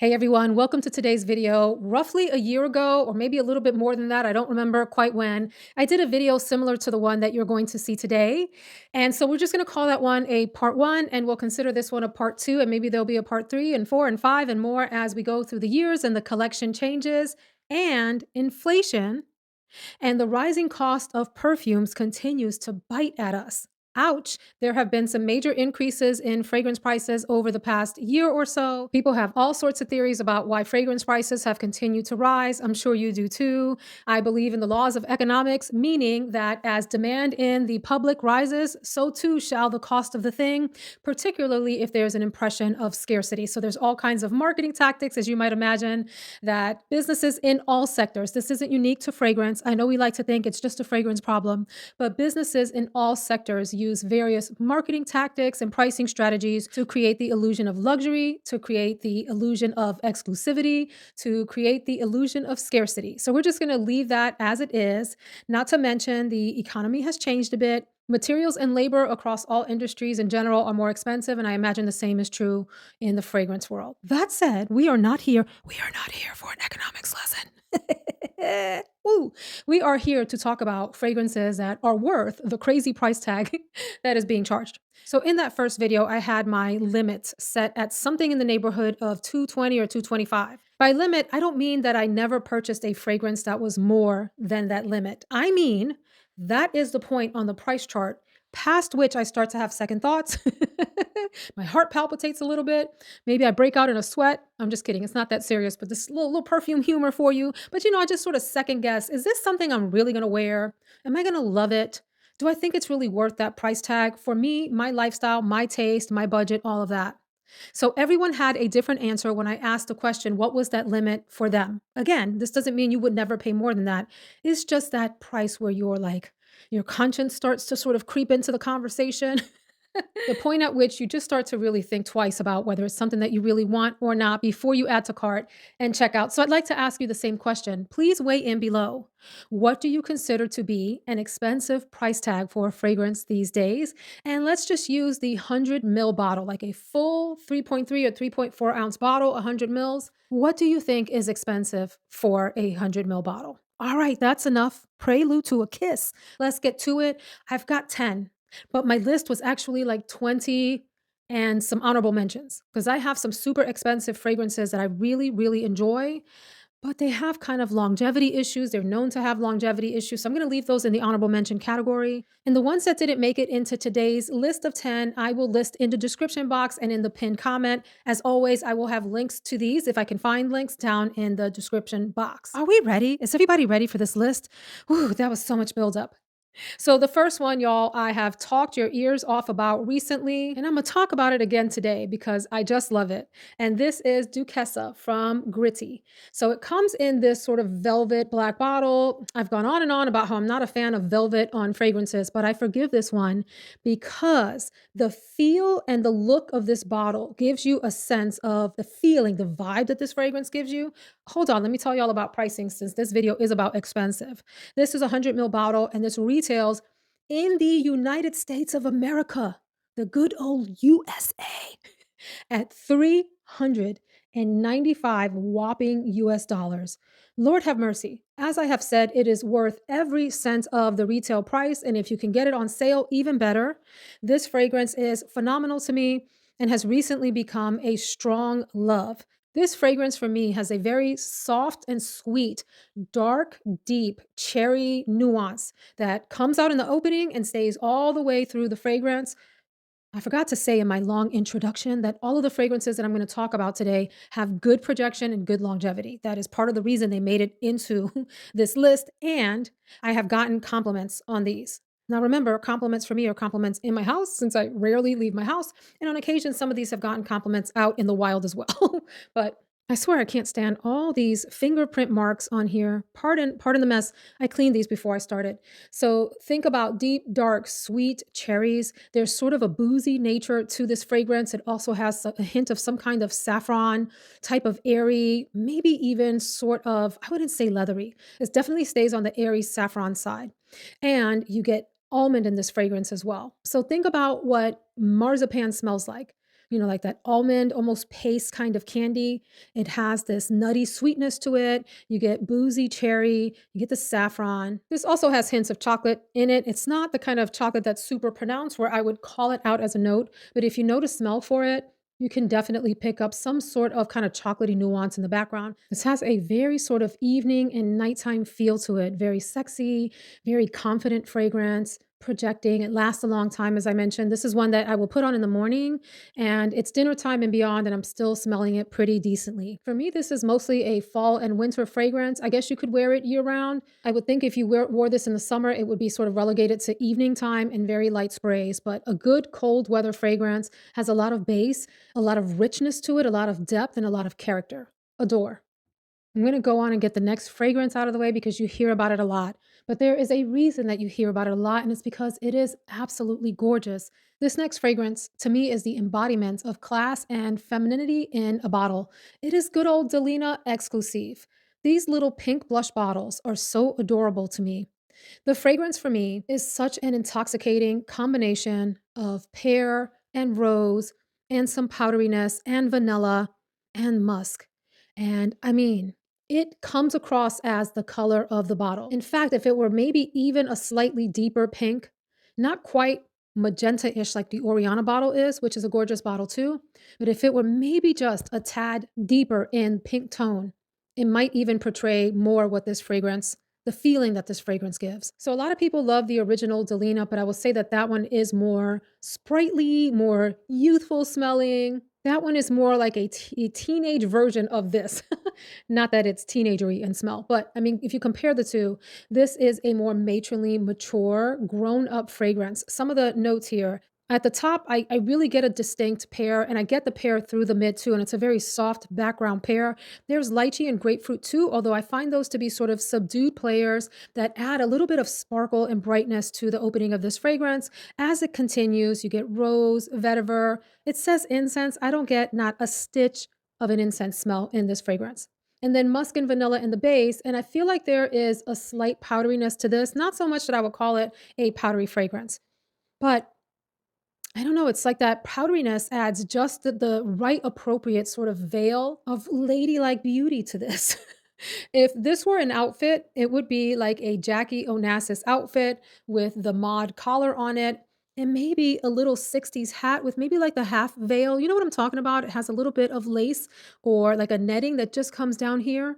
Hey everyone, welcome to today's video. Roughly a year ago, or maybe a little bit more than that, I don't remember quite when, I did a video similar to the one that you're going to see today. And so we're just going to call that one a part one, and we'll consider this one a part two, and maybe there'll be a part three and four and five and more as we go through the years and the collection changes and inflation and the rising cost of perfumes continues to bite at us. Ouch. There have been some major increases in fragrance prices over the past year or so. People have all sorts of theories about why fragrance prices have continued to rise. I'm sure you do too. I believe in the laws of economics, meaning that as demand in the public rises, so too shall the cost of the thing, particularly if there's an impression of scarcity. So there's all kinds of marketing tactics, as you might imagine, that businesses in all sectors, this isn't unique to fragrance. I know we like to think it's just a fragrance problem, but businesses in all sectors use various marketing tactics and pricing strategies to create the illusion of luxury, to create the illusion of exclusivity, to create the illusion of scarcity. So we're just going to leave that as it is, not to mention the economy has changed a bit. Materials and labor across all industries in general are more expensive, and I imagine the same is true in the fragrance world. That said, we are not here for an economics lesson. Woo. We are here to talk about fragrances that are worth the crazy price tag that is being charged. So in that first video, I had my limits set at something in the neighborhood of 220 or 225. By limit, I don't mean that I never purchased a fragrance that was more than that limit. I mean, that is the point on the price chart past which I start to have second thoughts. My heart palpitates a little bit. Maybe I break out in a sweat. I'm just kidding. It's not that serious, but this little perfume humor for you. But I just sort of second guess, is this something I'm really going to wear? Am I going to love it? Do I think it's really worth that price tag? For me, my lifestyle, my taste, my budget, all of that. So everyone had a different answer when I asked the question, what was that limit for them? Again, this doesn't mean you would never pay more than that. It's just that price where you're like, your conscience starts to sort of creep into the conversation. The point at which you just start to really think twice about whether it's something that you really want or not before you add to cart and check out. So I'd like to ask you the same question. Please weigh in below. What do you consider to be an expensive price tag for a fragrance these days? And let's just use the 100 ml bottle, like a full 3.3 or 3.4 ounce bottle, 100 mils. What do you think is expensive for a 100 ml bottle? All right, that's enough. Prelude to a kiss. Let's get to it. I've got 10. But my list was actually like 20 and some honorable mentions because I have some super expensive fragrances that I really, really enjoy, but they have kind of longevity issues. They're known to have longevity issues. So I'm going to leave those in the honorable mention category. And the ones that didn't make it into today's list of 10, I will list in the description box and in the pinned comment. As always, I will have links to these if I can find links down in the description box. Are we ready? Is everybody ready for this list? Ooh, that was so much buildup. So the first one, y'all, I have talked your ears off about recently, and I'm gonna talk about it again today because I just love it. And this is DUCHESSA from Gritti. So it comes in this sort of velvet black bottle. I've gone on and on about how I'm not a fan of velvet on fragrances, but I forgive this one because the feel and the look of this bottle gives you a sense of the feeling, the vibe that this fragrance gives you. Hold on, let me tell y'all about pricing since this video is about expensive. This is a 100 ml bottle and this retails in the United States of America, the good old USA, at 395 whopping US dollars. Lord have mercy. As I have said, it is worth every cent of the retail price. And if you can get it on sale, even better. This fragrance is phenomenal to me and has recently become a strong love. This fragrance for me has a very soft and sweet, dark, deep cherry nuance that comes out in the opening and stays all the way through the fragrance. I forgot to say in my long introduction that all of the fragrances that I'm going to talk about today have good projection and good longevity. That is part of the reason they made it into this list. And I have gotten compliments on these. Now, remember, compliments for me are compliments in my house since I rarely leave my house. And on occasion, some of these have gotten compliments out in the wild as well. But I swear I can't stand all these fingerprint marks on here. Pardon the mess. I cleaned these before I started. So think about deep, dark, sweet cherries. There's sort of a boozy nature to this fragrance. It also has a hint of some kind of saffron type of airy, maybe even sort of, I wouldn't say leathery. It definitely stays on the airy saffron side. And you get almond in this fragrance as well. So think about what marzipan smells like. like that almond, almost paste kind of candy. It has this nutty sweetness to it. You get boozy cherry, you get the saffron. This also has hints of chocolate in it. It's not the kind of chocolate that's super pronounced where I would call it out as a note, but if you know to smell for it, you can definitely pick up some sort of kind of chocolatey nuance in the background. This has a very sort of evening and nighttime feel to it, very sexy, very confident fragrance, projecting. It lasts a long time, as I mentioned. This is one that I will put on in the morning and it's dinner time and beyond, and I'm still smelling it pretty decently. For me, this is mostly a fall and winter fragrance. I guess you could wear it year round. I would think if you wore this in the summer, it would be sort of relegated to evening time and very light sprays, but a good cold weather fragrance has a lot of base, a lot of richness to it, a lot of depth, and a lot of character. Adore. I'm going to go on and get the next fragrance out of the way because you hear about it a lot. But there is a reason that you hear about it a lot, and it's because it is absolutely gorgeous. This next fragrance, to me, is the embodiment of class and femininity in a bottle. It is good old DELINA Exclusive. These little pink blush bottles are so adorable to me. The fragrance for me is such an intoxicating combination of pear and rose and some powderiness and vanilla and musk. And I mean, it comes across as the color of the bottle. In fact, if it were maybe even a slightly deeper pink, not quite magenta-ish like the Oriana bottle is, which is a gorgeous bottle too, but if it were maybe just a tad deeper in pink tone, it might even portray more what this fragrance the feeling that this fragrance gives. So a lot of people love the original DELINA, but I will say that that one is more sprightly, more youthful smelling. That one is more like a teenage version of this. Not that it's teenagery in smell, but I mean, if you compare the two, this is a more matronly, mature, grown up fragrance. Some of the notes here at the top, I really get a distinct pear, and I get the pear through the mid too, and it's a very soft background pear. There's lychee and grapefruit too, although I find those to be sort of subdued players that add a little bit of sparkle and brightness to the opening of this fragrance. As it continues, you get rose, vetiver. It says incense. I don't get not a stitch of an incense smell in this fragrance. And then musk and vanilla in the base, and I feel like there is a slight powderiness to this, not so much that I would call it a powdery fragrance, but I don't know, it's like that powderiness adds just the right appropriate sort of veil of ladylike beauty to this. If this were an outfit, it would be like a Jackie Onassis outfit with the mod collar on it and maybe a little 60s hat with maybe like the half veil. You know what I'm talking about? It has a little bit of lace or like a netting that just comes down here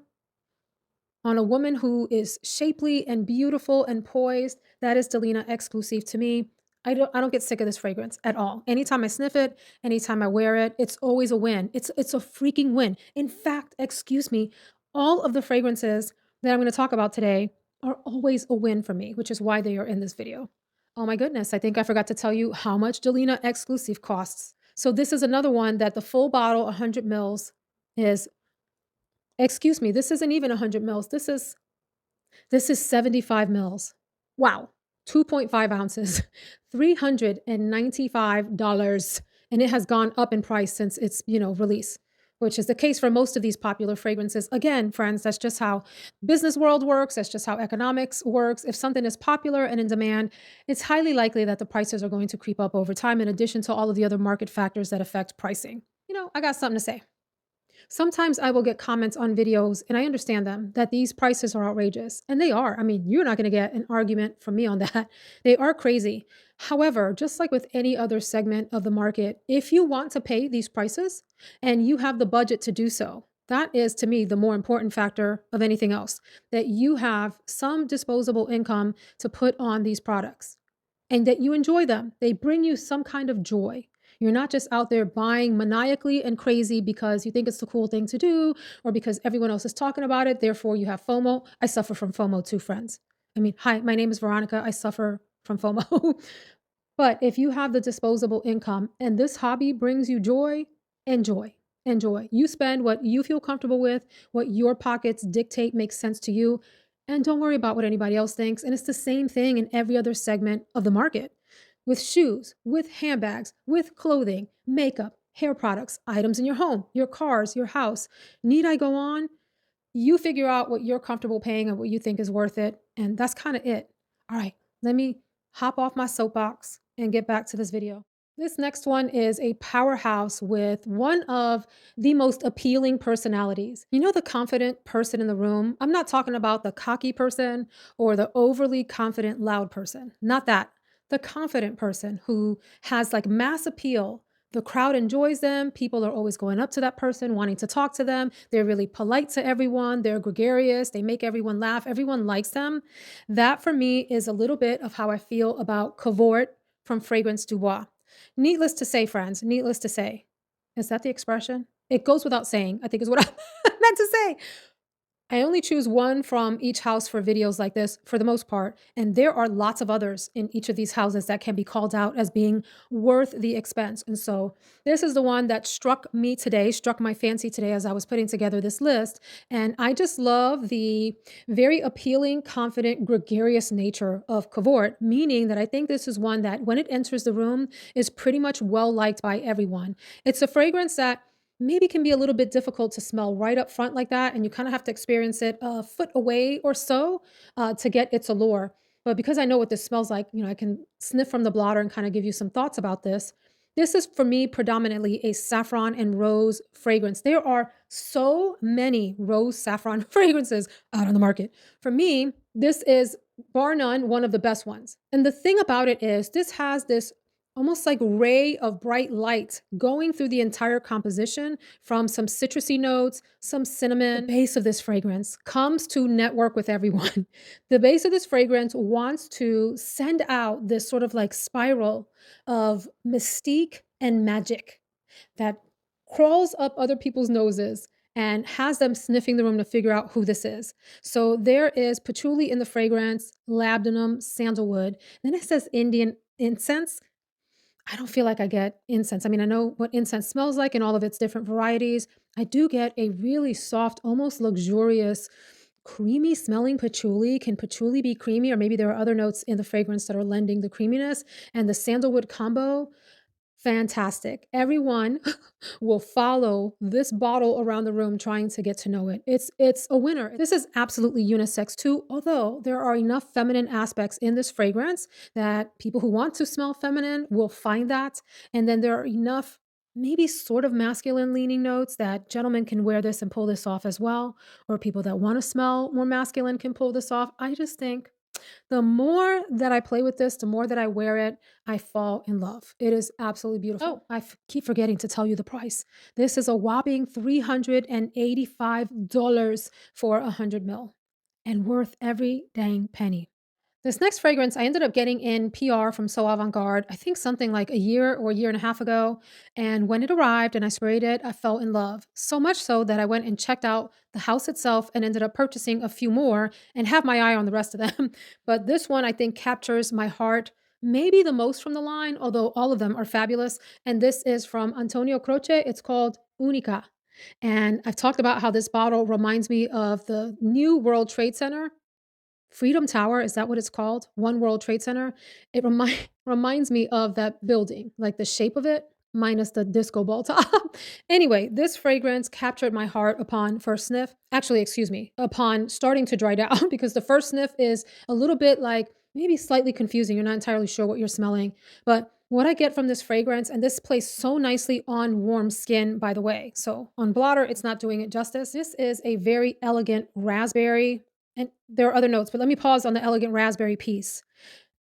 on a woman who is shapely and beautiful and poised. That is DELINA Exclusive to me. I don't get sick of this fragrance at all. Anytime I sniff it, anytime I wear it, it's always a win. It's a freaking win. In fact, excuse me, all of the fragrances that I'm going to talk about today are always a win for me, which is why they are in this video. Oh my goodness, I think I forgot to tell you how much DELINA Exclusive costs. So this is another one that the full bottle, 100 mils, is excuse me, this isn't even 100 mils. This is 75 mils. Wow. 2.5 ounces, $395. And it has gone up in price since its, release, which is the case for most of these popular fragrances. Again, friends, that's just how business world works. That's just how economics works. If something is popular and in demand, it's highly likely that the prices are going to creep up over time in addition to all of the other market factors that affect pricing. I got something to say. Sometimes I will get comments on videos, and I understand them, that these prices are outrageous. And they are. I mean, you're not going to get an argument from me on that. They are crazy. However, just like with any other segment of the market, if you want to pay these prices and you have the budget to do so, that is to me the more important factor of anything else, that you have some disposable income to put on these products and that you enjoy them. They bring you some kind of joy. You're not just out there buying maniacally and crazy because you think it's the cool thing to do or because everyone else is talking about it. Therefore, you have FOMO. I suffer from FOMO too, friends. I mean, hi, my name is Veronica. I suffer from FOMO. But if you have the disposable income and this hobby brings you joy, enjoy. Enjoy. You spend what you feel comfortable with, what your pockets dictate makes sense to you, and don't worry about what anybody else thinks. And it's the same thing in every other segment of the market with shoes, with handbags, with clothing, makeup, hair products, items in your home, your cars, your house. Need I go on? You figure out what you're comfortable paying and what you think is worth it. And that's kind of it. All right, let me hop off my soapbox and get back to this video. This next one is a powerhouse with one of the most appealing personalities. You know, the confident person in the room? I'm not talking about the cocky person or the overly confident, loud person. Not that. The confident person who has like mass appeal. The crowd enjoys them. People are always going up to that person, wanting to talk to them. They're really polite to everyone. They're gregarious. They make everyone laugh. Everyone likes them. That for me is a little bit of how I feel about CAVORT from Fragrance du Bois. Needless to say, friends, needless to say. Is that the expression? It goes without saying, I think is what I meant to say. I only choose one from each house for videos like this for the most part, and there are lots of others in each of these houses that can be called out as being worth the expense. And so this is the one that struck me today, struck my fancy today as I was putting together this list. And I just love the very appealing, confident, gregarious nature of Cavort, meaning that I think this is one that when it enters the room is pretty much well liked by everyone. It's a fragrance that maybe can be a little bit difficult to smell right up front like that, and you kind of have to experience it a foot away or so to get its allure. But because I know what this smells like, I can sniff from the blotter and kind of give you some thoughts about this. This is for me predominantly a saffron and rose fragrance. There are so many rose saffron fragrances out on the market. For me, this is bar none one of the best ones. And the thing about it is, this has this almost like ray of bright light going through the entire composition from some citrusy notes, some cinnamon. The base of this fragrance comes to network with everyone. The base of this fragrance wants to send out this sort of like spiral of mystique and magic that crawls up other people's noses and has them sniffing the room to figure out who this is. So there is patchouli in the fragrance, labdanum, sandalwood. Then it says Indian incense. I don't feel like I get incense. I mean, I know what incense smells like in all of its different varieties. I do get a really soft, almost luxurious, creamy smelling patchouli. Can patchouli be creamy? Or maybe there are other notes in the fragrance that are lending the creaminess. And the sandalwood combo, fantastic. Everyone will follow this bottle around the room trying to get to know it. It's a winner. This is absolutely unisex too, although there are enough feminine aspects in this fragrance that people who want to smell feminine will find that. And then there are enough maybe sort of masculine leaning notes that gentlemen can wear this and pull this off as well, or people that want to smell more masculine can pull this off. I just think the more that I play with this, the more that I wear it, I fall in love. It is absolutely beautiful. Oh, keep forgetting to tell you the price. This is a whopping $385 for 100 mil and worth every dang penny. This next fragrance I ended up getting in PR from So Avant-Garde, I think something like a year or a year and a half ago. And when it arrived and I sprayed it, I fell in love. So much so that I went and checked out the house itself and ended up purchasing a few more and have my eye on the rest of them. But this one I think captures my heart maybe the most from the line, although all of them are fabulous. And this is from Antonio Croce. It's called UNICA. And I've talked about how this bottle reminds me of the new World Trade Center Freedom Tower, is that what it's called? One World Trade Center. It reminds me of that building, like the shape of it, minus the disco ball top. Anyway, this fragrance captured my heart upon first sniff. Actually, excuse me, upon starting to dry down, because the first sniff is a little bit like maybe slightly confusing. You're not entirely sure what you're smelling. But what I get from this fragrance, and this plays so nicely on warm skin, by the way. So on blotter, it's not doing it justice. This is a very elegant raspberry, and there are other notes, but let me pause on the elegant raspberry piece.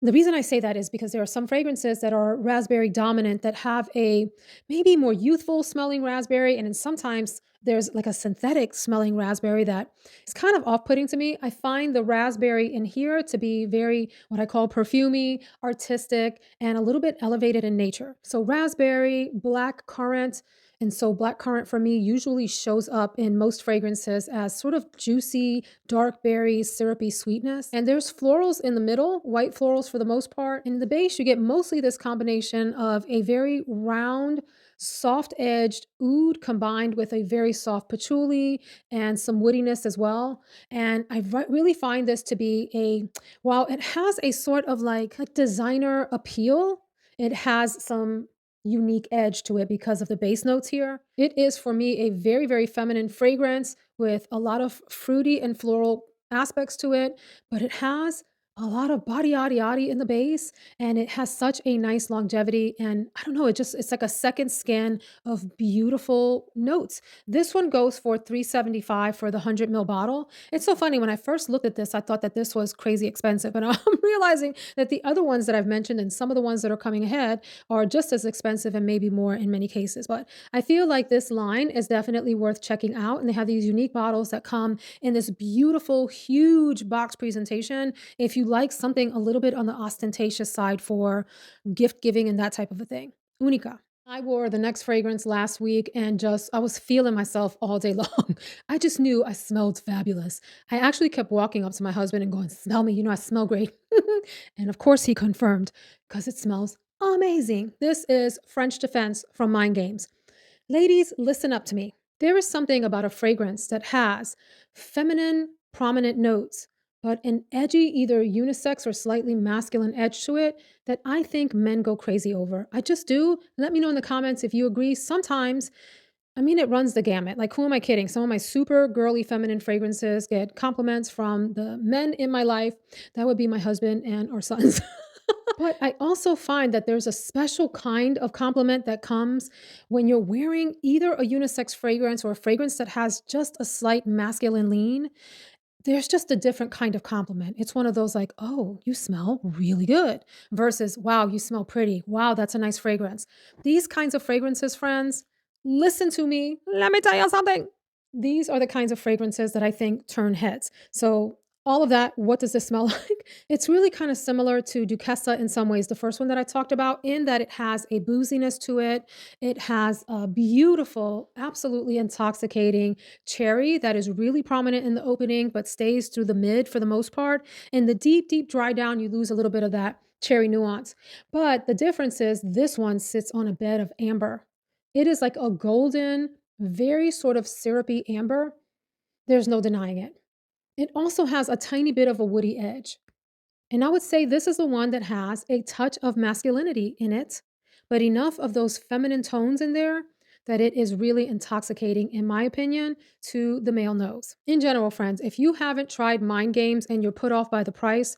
The reason I say that is because there are some fragrances that are raspberry dominant that have a maybe more youthful smelling raspberry, and then sometimes there's like a synthetic smelling raspberry that is kind of off-putting to me. I find the raspberry in here to be very what I call perfumey, artistic, and a little bit elevated in nature. So raspberry, black currant, and so black currant for me usually shows up in most fragrances as sort of juicy, dark berry, syrupy sweetness. And there's florals in the middle, white florals for the most part. In the base, you get mostly this combination of a very round, soft-edged oud combined with a very soft patchouli and some woodiness as well. And I really find this to be while it has a sort of like designer appeal, it has some unique edge to it because of the base notes here. It is for me a very, very feminine fragrance with a lot of fruity and floral aspects to it, but it has a lot of body yaddy yaddy in the base, and it has such a nice longevity, and I don't know, it's like a second skin of beautiful notes. This one goes for 375 for the 100 ml bottle. It's so funny, when I first looked at this, I thought that this was crazy expensive, and I'm realizing that the other ones that I've mentioned and some of the ones that are coming ahead are just as expensive and maybe more in many cases, but I feel like this line is definitely worth checking out, and they have these unique bottles that come in this beautiful, huge box presentation if you like something a little bit on the ostentatious side for gift giving and that type of a thing. UNICA. I wore the next fragrance last week and just I was feeling myself all day long. I just knew I smelled fabulous. I actually kept walking up to my husband and going, "Smell me, you know I smell great." And of course he confirmed because it smells amazing. This is French Defense from Mind Games. Ladies, listen up to me. There is something about a fragrance that has feminine, prominent notes, but an edgy, either unisex or slightly masculine edge to it that I think men go crazy over. I just do. Let me know in the comments if you agree. Sometimes, I mean, it runs the gamut. Like, who am I kidding? Some of my super girly feminine fragrances get compliments from the men in my life. That would be my husband and our sons. But I also find that there's a special kind of compliment that comes when you're wearing either a unisex fragrance or a fragrance that has just a slight masculine lean. There's just a different kind of compliment. It's one of those like, "Oh, you smell really good," versus, "Wow, you smell pretty. Wow, that's a nice fragrance." These kinds of fragrances, friends, listen to me. Let me tell you something. These are the kinds of fragrances that I think turn heads. So, all of that, what does this smell like? It's really kind of similar to Duchessa in some ways, the first one that I talked about, in that it has a booziness to it. It has a beautiful, absolutely intoxicating cherry that is really prominent in the opening, but stays through the mid for the most part. In the deep, deep dry down, you lose a little bit of that cherry nuance. But the difference is this one sits on a bed of amber. It is like a golden, very sort of syrupy amber. There's no denying it. It also has a tiny bit of a woody edge. And I would say this is the one that has a touch of masculinity in it, but enough of those feminine tones in there that it is really intoxicating, in my opinion, to the male nose. In general, friends, if you haven't tried Mind Games and you're put off by the price,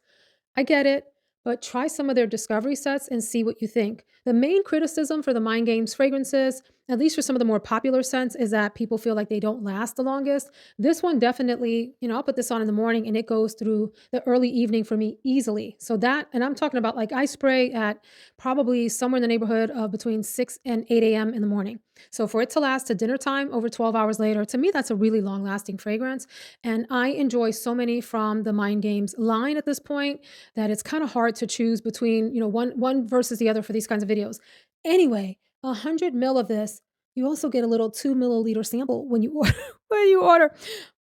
I get it, but try some of their discovery sets and see what you think. The main criticism for the Mind Games fragrances, at least for some of the more popular scents, is that people feel like they don't last the longest. This one definitely, I'll put this on in the morning and it goes through the early evening for me easily. So that, and I'm talking about like I spray at probably somewhere in the neighborhood of between 6 and 8 a.m. in the morning. So for it to last to dinner time over 12 hours later, to me, that's a really long lasting fragrance. And I enjoy so many from the Mind Games line at this point that it's kind of hard to choose between, one versus the other for these kinds of videos. Anyway, 100 ml of this, you also get a little 2 milliliter sample when you order when you order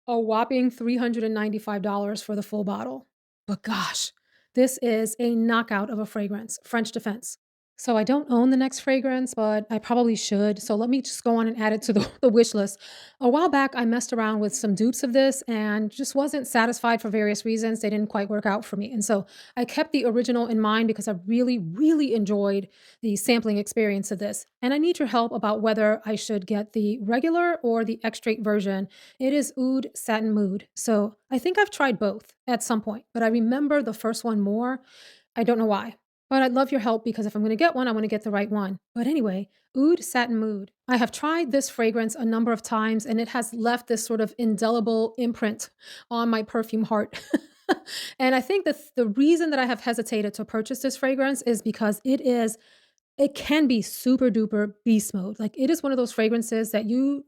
a whopping $395 for the full bottle. But gosh, this is a knockout of a fragrance, French Defense. So I don't own the next fragrance, but I probably should. So let me just go on and add it to the, the wish list. A while back, I messed around with some dupes of this and just wasn't satisfied for various reasons. They didn't quite work out for me. And so I kept the original in mind because I really, really enjoyed the sampling experience of this. And I need your help about whether I should get the regular or the extrait version. It is Oud Satin Mood. So I think I've tried both at some point, but I remember the first one more. I don't know why. But I'd love your help because if I'm going to get one, I want to get the right one. But anyway, Oud Satin Mood. I have tried this fragrance a number of times and it has left this sort of indelible imprint on my perfume heart. And I think that the reason that I have hesitated to purchase this fragrance is because it can be super duper beast mode. Like, it is one of those fragrances that you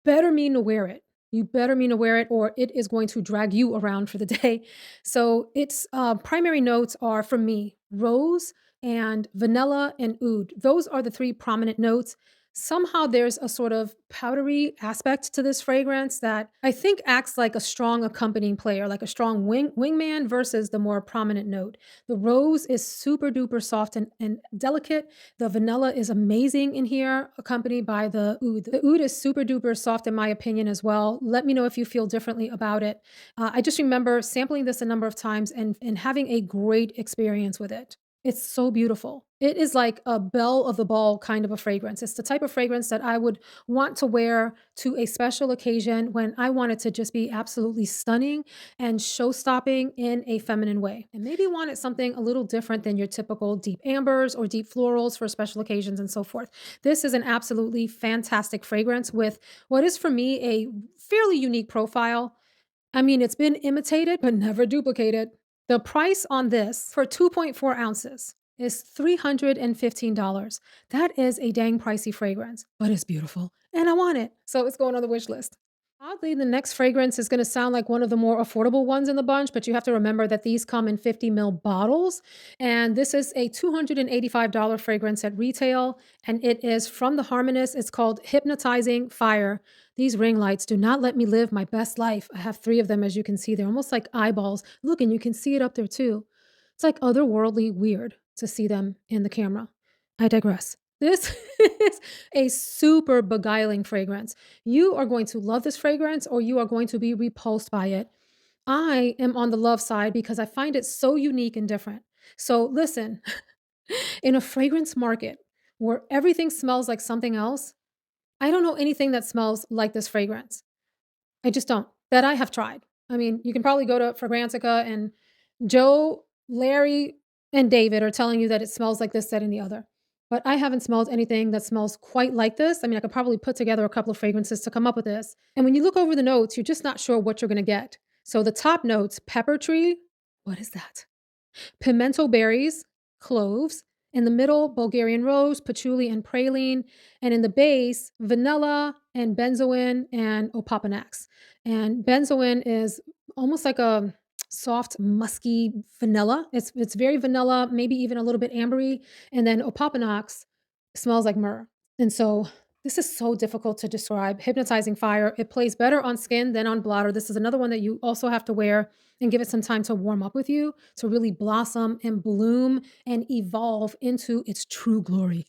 better mean to wear it. You better mean to wear it or it is going to drag you around for the day. So its primary notes are, for me, rose and vanilla and oud. Those are the three prominent notes. Somehow there's a sort of powdery aspect to this fragrance that I think acts like a strong accompanying player, like a strong wingman versus the more prominent note. The rose is super duper soft and delicate. The vanilla is amazing in here, accompanied by the oud. The oud is super duper soft in my opinion as well. Let me know if you feel differently about it. I just remember sampling this a number of times and having a great experience with it. It's so beautiful. It is like a belle of the ball kind of a fragrance. It's the type of fragrance that I would want to wear to a special occasion when I wanted to just be absolutely stunning and show-stopping in a feminine way. And maybe wanted something a little different than your typical deep ambers or deep florals for special occasions and so forth. This is an absolutely fantastic fragrance with what is for me a fairly unique profile. I mean, it's been imitated, but never duplicated. The price on this for 2.4 ounces is $315. That is a dang pricey fragrance, but it's beautiful and I want it. So it's going on the wish list. Oddly, the next fragrance is going to sound like one of the more affordable ones in the bunch, but you have to remember that these come in 50 ml bottles. And this is a $285 fragrance at retail. And it is from the Harmonist. It's called Hypnotizing Fire. These ring lights do not let me live my best life. I have 3 of them, as you can see. They're almost like eyeballs. Look, and you can see it up there too. It's like otherworldly weird to see them in the camera. I digress. This is a super beguiling fragrance. You are going to love this fragrance or you are going to be repulsed by it. I am on the love side because I find it so unique and different. So listen, in a fragrance market where everything smells like something else, I don't know anything that smells like this fragrance. I just don't. That I have tried. I mean, you can probably go to Fragrantica and Joe, Larry, and David are telling you that it smells like this, that, and the other. But I haven't smelled anything that smells quite like this. I mean, I could probably put together a couple of fragrances to come up with this. And when you look over the notes, you're just not sure what you're going to get. So the top notes, pepper tree, what is that? Pimento berries, cloves. In the middle, Bulgarian rose, patchouli, and praline. And in the base, vanilla and benzoin and opopanax. And benzoin is almost like a soft, musky vanilla. It's very vanilla, maybe even a little bit ambery. And then opopanax smells like myrrh. And so this is so difficult to describe. Hypnotizing fire. It plays better on skin than on bladder. This is another one that you also have to wear and give it some time to warm up with you to really blossom and bloom and evolve into its true glory.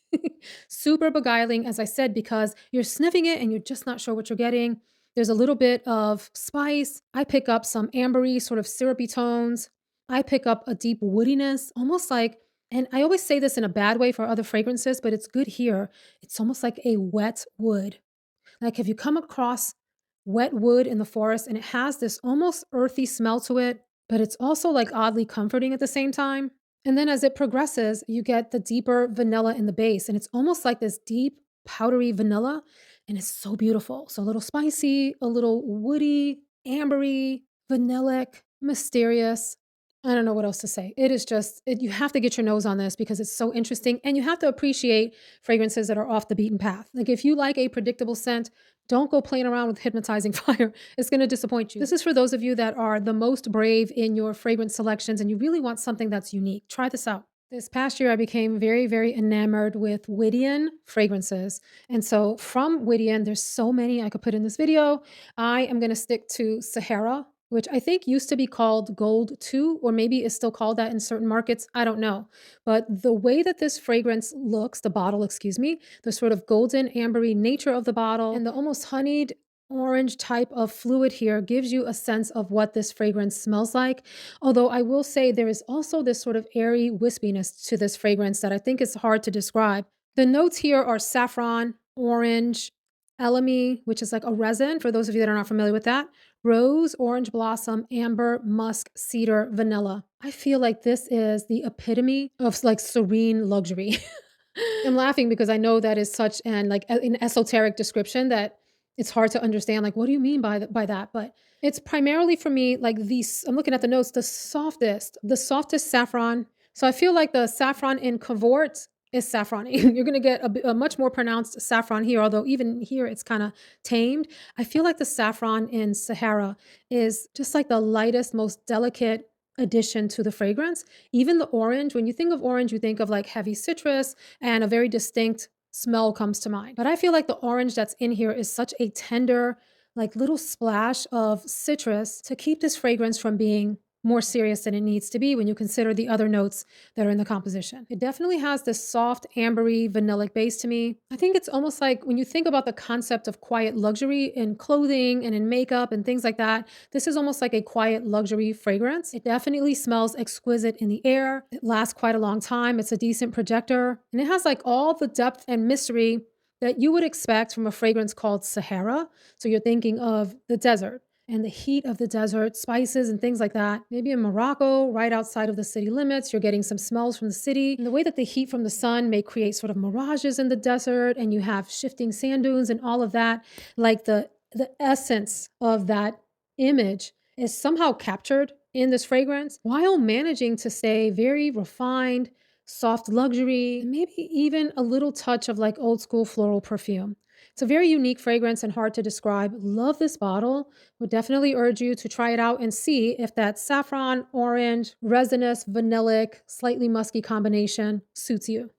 Super beguiling, as I said, because you're sniffing it and you're just not sure what you're getting. There's a little bit of spice. I pick up some ambery, sort of syrupy tones. I pick up a deep woodiness, almost like, and I always say this in a bad way for other fragrances, but it's good here. It's almost like a wet wood. Like, have you come across wet wood in the forest and it has this almost earthy smell to it, but it's also like oddly comforting at the same time? And then as it progresses, you get the deeper vanilla in the base, and it's almost like this deep, powdery vanilla, and it's so beautiful. So a little spicy, a little woody, ambery, vanillic, mysterious. I don't know what else to say. It is just, you have to get your nose on this because it's so interesting, and you have to appreciate fragrances that are off the beaten path. Like if you like a predictable scent, don't go playing around with hypnotizing fire. It's going to disappoint you. This is for those of you that are the most brave in your fragrance selections and you really want something that's unique. Try this out. This past year, I became very, very enamored with Widian fragrances. And so from Widian, there's so many I could put in this video. I am going to stick to SAHARA, which I think used to be called Gold 2, or maybe is still called that in certain markets. I don't know. But the way that this fragrance looks, the bottle, excuse me, the sort of golden ambery nature of the bottle and the almost honeyed orange type of fluid here gives you a sense of what this fragrance smells like. Although I will say there is also this sort of airy wispiness to this fragrance that I think is hard to describe. The notes here are saffron, orange, elemi, which is like a resin, for those of you that are not familiar with that, rose, orange blossom, amber, musk, cedar, vanilla. I feel like this is the epitome of like serene luxury. I'm laughing because I know that is such an esoteric description that it's hard to understand. Like, what do you mean by that? But it's primarily for me like these. I'm looking at the notes. The softest saffron. So I feel like the saffron in CAVORT is saffrony. You're gonna get a much more pronounced saffron here, although even here it's kind of tamed. I feel like the saffron in SAHARA is just like the lightest, most delicate addition to the fragrance. Even the orange, when you think of orange, you think of like heavy citrus and a very distinct smell comes to mind. But I feel like the orange that's in here is such a tender, like little splash of citrus to keep this fragrance from being more serious than it needs to be when you consider the other notes that are in the composition. It definitely has this soft, ambery, vanillic base to me. I think it's almost like when you think about the concept of quiet luxury in clothing and in makeup and things like that, this is almost like a quiet luxury fragrance. It definitely smells exquisite in the air. It lasts quite a long time. It's a decent projector. And it has like all the depth and mystery that you would expect from a fragrance called Sahara. So you're thinking of the desert and the heat of the desert, spices and things like that. Maybe in Morocco, right outside of the city limits, you're getting some smells from the city. And the way that the heat from the sun may create sort of mirages in the desert, and you have shifting sand dunes and all of that, like the essence of that image is somehow captured in this fragrance while managing to stay very refined, soft luxury, and maybe even a little touch of like old school floral perfume. It's a very unique fragrance and hard to describe. Love this bottle. Would definitely urge you to try it out and see if that saffron, orange, resinous, vanillic, slightly musky combination suits you.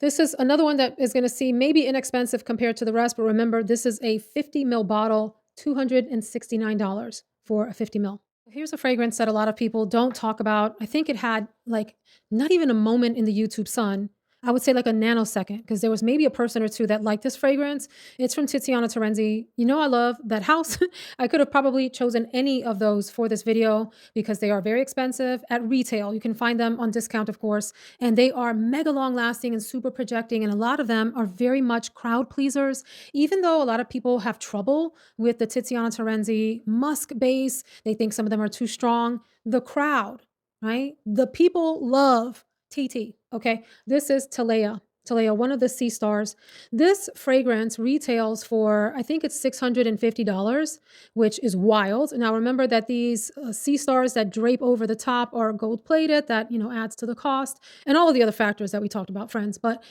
This is another one that is going to seem maybe inexpensive compared to the rest, but remember, this is a 50 ml bottle, $269 for a 50 ml. Here's a fragrance that a lot of people don't talk about. I think it had like not even a moment in the YouTube sun. I would say like a nanosecond, because there was maybe a person or two that liked this fragrance. It's from Tiziana Terenzi. You know, I love that house. I could have probably chosen any of those for this video because they are very expensive at retail. You can find them on discount, of course, and they are mega long lasting and super projecting. And a lot of them are very much crowd pleasers, even though a lot of people have trouble with the Tiziana Terenzi musk base. They think some of them are too strong. The crowd, right? The people love TT. Okay. This is TELEA. TELEA, one of the sea stars. This fragrance retails for, I think it's $650, which is wild. Now remember that these sea stars that drape over the top are gold plated. That, you know, adds to the cost and all of the other factors that we talked about, friends. But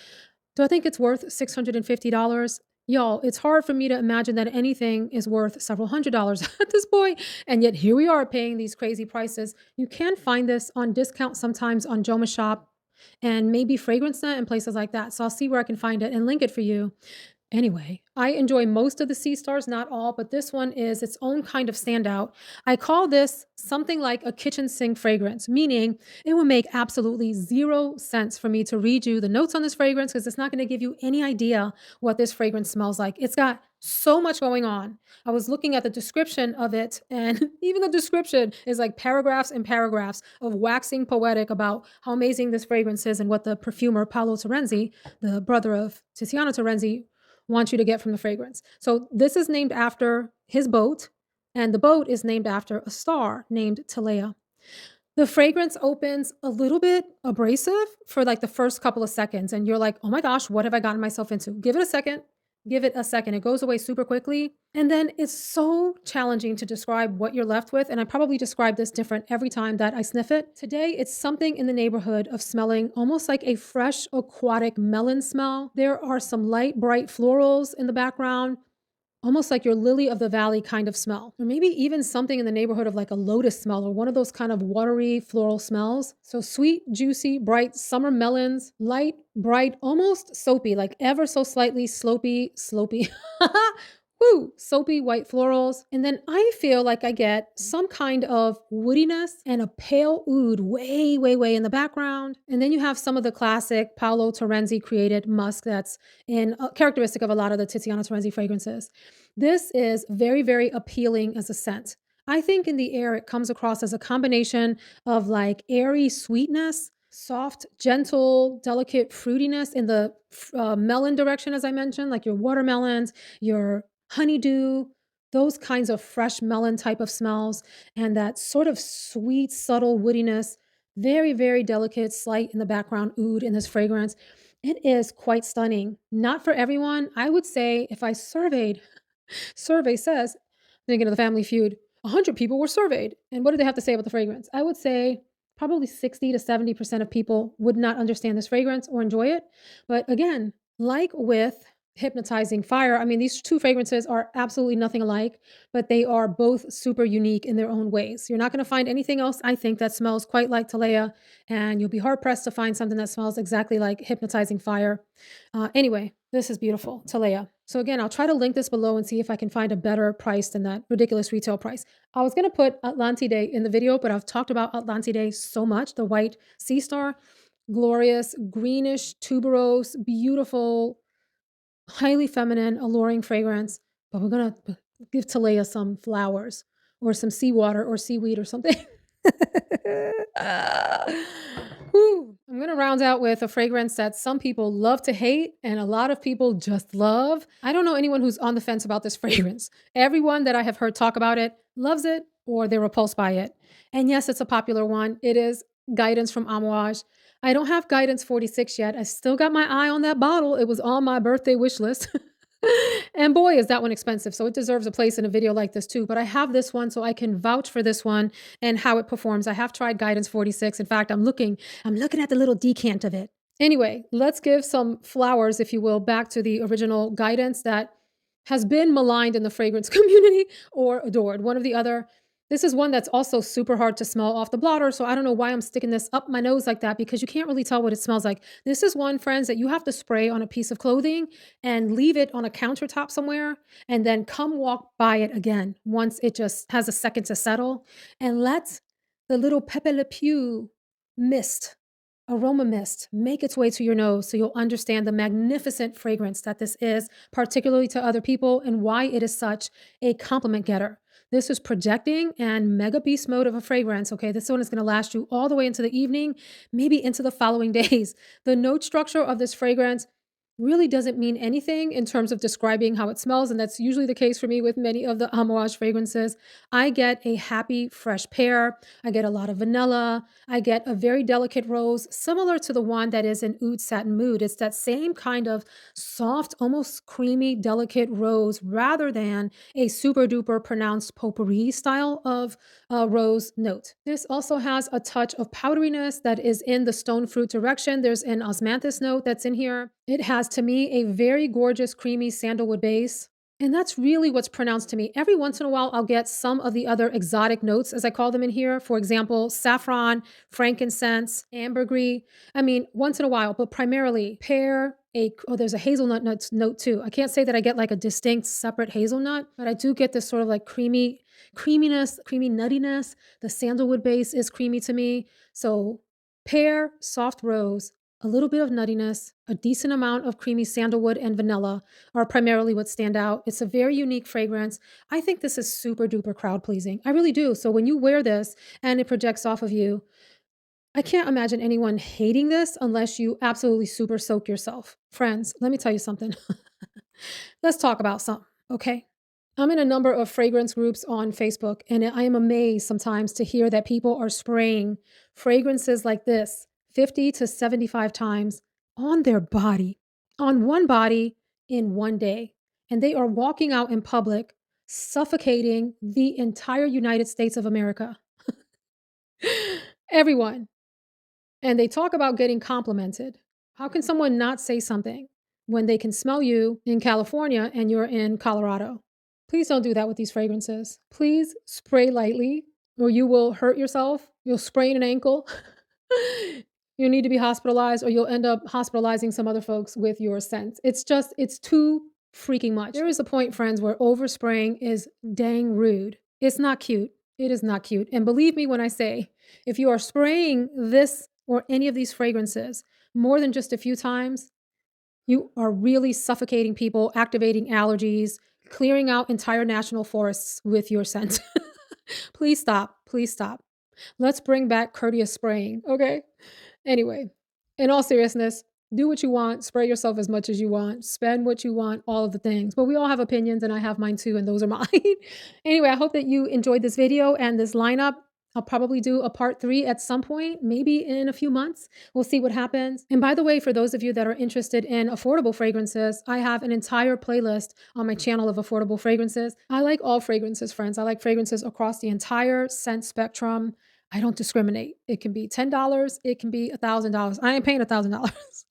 do I think it's worth $650? Y'all, it's hard for me to imagine that anything is worth several $100s at this point. And yet here we are paying these crazy prices. You can find this on discount sometimes on Joma Shop and maybe Fragrance Net and places like that. So I'll see where I can find it and link it for you. Anyway, I enjoy most of the sea stars, not all, but this one is its own kind of standout. I call this something like a kitchen sink fragrance, meaning it would make absolutely 0 sense for me to read you the notes on this fragrance because it's not going to give you any idea what this fragrance smells like. It's got so much going on. I was looking at the description of it, and even the description is like paragraphs and paragraphs of waxing poetic about how amazing this fragrance is and what the perfumer Paolo Terenzi, the brother of Tiziana Terenzi, want you to get from the fragrance. So this is named after his boat, and the boat is named after a star named TELEA. The fragrance opens a little bit abrasive for like the first couple of seconds, and you're like, oh my gosh, what have I gotten myself into? Give it a second. Give it a second. It goes away super quickly. And then it's so challenging to describe what you're left with. And I probably describe this different every time that I sniff it. Today, it's something in the neighborhood of smelling almost like a fresh aquatic melon smell. There are some light, bright florals in the background, almost like your lily of the valley kind of smell, or maybe even something in the neighborhood of like a lotus smell or one of those kind of watery floral smells. So sweet, juicy, bright summer melons, light, bright, almost soapy, like ever so slightly slopey. Woo, soapy white florals. And then I feel like I get some kind of woodiness and a pale oud way in the background. And then you have some of the classic Paolo Terenzi created musk that's characteristic of a lot of the Tiziana Terenzi fragrances. This is very appealing as a scent. I think in the air it comes across as a combination of like airy sweetness, soft, gentle, delicate fruitiness in the melon direction, as I mentioned, like your watermelons, your honeydew, those kinds of fresh melon type of smells, and that sort of sweet, subtle woodiness, very delicate, slight in the background oud in this fragrance. It is quite stunning. Not for everyone. I would say if I survey says, thinking of the Family Feud, 100 people were surveyed. And what did they have to say about the fragrance? I would say probably 60 to 70% of people would not understand this fragrance or enjoy it. But again, like with Hypnotizing Fire, I mean, these two fragrances are absolutely nothing alike, but they are both super unique in their own ways. You're not going to find anything else, I think, that smells quite like TELEA, and you'll be hard-pressed to find something that smells exactly like Hypnotizing Fire. Anyway, this is beautiful, TELEA. So again, I'll try to link this below and see if I can find a better price than that ridiculous retail price. I was gonna put Atlantide in the video, but I've talked about Atlantide so much, the white sea star, glorious, greenish, tuberose, beautiful, highly feminine, alluring fragrance. But we're gonna give TELEA some flowers or some seawater or seaweed or something. Whew. I'm gonna round out with a fragrance that some people love to hate and a lot of people just love. I don't know anyone who's on the fence about this fragrance. Everyone that I have heard talk about it loves it or they're repulsed by it. And yes, it's a popular one. It is Guidance from Amouage. I don't have Guidance 46 yet. I still got my eye on that bottle. It was on my birthday wish list. And boy, is that one expensive. So it deserves a place in a video like this too. But I have this one so I can vouch for this one and how it performs. I have tried Guidance 46. In fact, I'm looking at the little decant of it. Anyway, let's give some flowers, if you will, back to the original Guidance that has been maligned in the fragrance community or adored. One or the other. This is one that's also super hard to smell off the blotter, so I don't know why I'm sticking this up my nose like that because you can't really tell what it smells like. This is one, friends, that you have to spray on a piece of clothing and leave it on a countertop somewhere and then come walk by it again once it just has a second to settle and let the little Pepe Le Pew mist, aroma mist, make its way to your nose so you'll understand the magnificent fragrance that this is, particularly to other people, and why it is such a compliment getter. This is projecting and mega beast mode of a fragrance. Okay, this one is going to last you all the way into the evening, maybe into the following days. The note structure of this fragrance really doesn't mean anything in terms of describing how it smells, and that's usually the case for me with many of the Amouage fragrances. I get a happy, fresh pear. I get a lot of vanilla. I get a very delicate rose, similar to the one that is in Oud Satin Mood. It's that same kind of soft, almost creamy, delicate rose rather than a super duper pronounced potpourri style of rose note. This also has a touch of powderiness that is in the stone fruit direction. There's an osmanthus note that's in here. It has, to me, a very gorgeous, creamy sandalwood base. And that's really what's pronounced to me. Every once in a while, I'll get some of the other exotic notes, as I call them in here. For example, saffron, frankincense, ambergris. I mean, once in a while, but primarily pear, there's a hazelnut note too. I can't say that I get like a distinct separate hazelnut, but I do get this sort of like creaminess, creamy nuttiness. The sandalwood base is creamy to me. So pear, soft rose, a little bit of nuttiness, a decent amount of creamy sandalwood and vanilla are primarily what stand out. It's a very unique fragrance. I think this is super duper crowd pleasing. I really do. So when you wear this and it projects off of you, I can't imagine anyone hating this unless you absolutely super soak yourself. Friends, let me tell you something. Let's talk about something, okay? I'm in a number of fragrance groups on Facebook, and I am amazed sometimes to hear that people are spraying fragrances like this 50 to 75 times on their body, on one body in one day. And they are walking out in public, suffocating the entire United States of America. Everyone. And they talk about getting complimented. How can someone not say something when they can smell you in California and you're in Colorado? Please don't do that with these fragrances. Please spray lightly or you will hurt yourself. You'll sprain an ankle. You need to be hospitalized or you'll end up hospitalizing some other folks with your scent. It's too freaking much. There is a point, friends, where overspraying is dang rude. It's not cute. It is not cute. And believe me when I say, if you are spraying this or any of these fragrances more than just a few times, you are really suffocating people, activating allergies, clearing out entire national forests with your scent. Please stop. Please stop. Let's bring back courteous spraying, okay? Anyway, in all seriousness, do what you want, spray yourself as much as you want, spend what you want, all of the things. But we all have opinions, and I have mine too, and those are mine. Anyway, I hope that you enjoyed this video and this lineup. I'll probably do a part 3 at some point, maybe in a few months. We'll see what happens. And by the way, for those of you that are interested in affordable fragrances, I have an entire playlist on my channel of affordable fragrances. I like all fragrances, friends. I like fragrances across the entire scent spectrum. I don't discriminate. It can be $10, it can be $1,000. I ain't paying $1,000.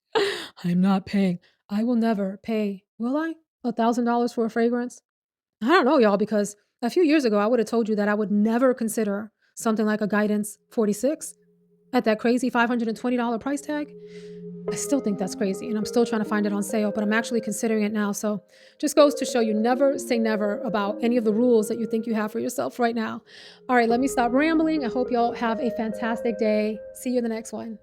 I'm not paying. I will never pay, will I? $1,000 for a fragrance? I don't know, y'all, because a few years ago, I would have told you that I would never consider something like a Guidance 46. at that crazy $520 price tag. I still think that's crazy, and I'm still trying to find it on sale, but I'm actually considering it now. So just goes to show you never say never about any of the rules that you think you have for yourself right now. All right, let me stop rambling. I hope y'all have a fantastic day. See you in the next one.